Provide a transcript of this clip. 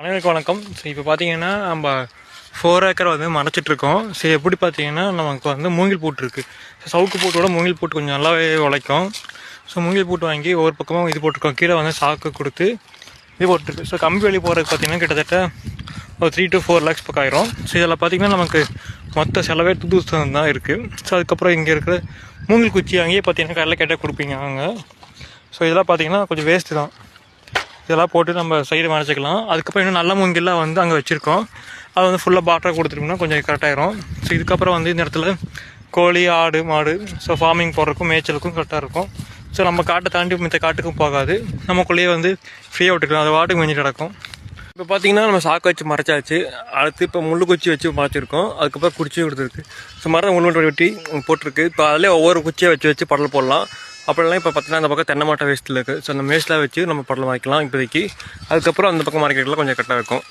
அனைவருக்கும் வணக்கம். ஸோ இப்போ பார்த்தீங்கன்னா நம்ம 4 ஏக்கர் வந்து மறைச்சிட்ருக்கோம். ஸோ எப்படி பார்த்தீங்கன்னா நமக்கு வந்து மூங்கில் பூட்டு இருக்குது. ஸோ சவுக்கு பூட்டோட மூங்கில் பூட்டு கொஞ்சம் நல்லாவே உழைக்கும். ஸோ மூங்கில் பூட்டு வாங்கி ஒவ்வொரு பக்கமும் இது போட்டிருக்கோம். கீழே வந்து சாக்கு கொடுத்து இது போட்டிருக்கு. ஸோ கம்பி வெளியே போகிறதுக்கு பார்த்தீங்கன்னா கிட்டத்தட்ட ஒரு 3 to 4 lakhs பக்கம் ஆயிரும். ஸோ இதில் பார்த்தீங்கன்னா நமக்கு மொத்த செலவே 2000 தான் இருக்குது. ஸோ அதுக்கப்புறம் இங்கே இருக்கிற மூங்கில் குச்சி அங்கேயே பார்த்தீங்கன்னா கடையில் கேட்டால் கொடுப்பீங்க அங்கே. ஸோ இதெல்லாம் பார்த்தீங்கன்னா கொஞ்சம் வேஸ்ட்டு தான். இதெல்லாம் போட்டு நம்ம சைடு மறைச்சிக்கலாம். அதுக்கப்புறம் இன்னும் நல்ல மூங்கிலாம் வந்து அங்கே வச்சுருக்கோம். அது வந்து ஃபுல்லாக பாட்டராக கொடுத்துட்டோம்னா கொஞ்சம் கரெக்டாகிடும். ஸோ இதுக்கப்புறம் வந்து இந்த இடத்துல கோழி, ஆடு, மாடு ஸோ ஃபார்மிங் போடுறதுக்கும் மேய்ச்சலுக்கும் கரெக்டாக இருக்கும். ஸோ நம்ம காட்டை தாண்டி மித்த காட்டுக்கும் போகாது. நமக்குள்ளேயே வந்து ஃப்ரீயாக விட்டுக்கலாம். அது வாட்டுக்கு மேய்ஞ்சி கிடக்கும். இப்போ பார்த்தீங்கன்னா நம்ம சாக்கு வச்சு மறைச்சாச்சு. அடுத்து இப்போ முள்ளு குச்சி வச்சு மறைச்சிருக்கோம். அதுக்கப்புறம் குச்சியும் கொடுத்துருக்கு. ஸோ மரம் முள்ளு வெட்டி போட்டிருக்கு. இப்போ அதிலே ஒவ்வொரு குச்சியை வச்சு படல் போடலாம். அப்படிலாம் இப்போ பார்த்தீங்கன்னா அந்த பக்கம் தென்னை மாட்டை வேஸ்ட்டில் இருக்குது. ஸோ அந்த வேஸ்ட்டில் வச்சு நம்ம படலம் மறைக்கலாம் இப்போதைக்கு. அதுக்கப்புறம் அந்த பக்கம் மறைக்கிறதுலாம் கொஞ்சம் கரெக்டாக இருக்கும்.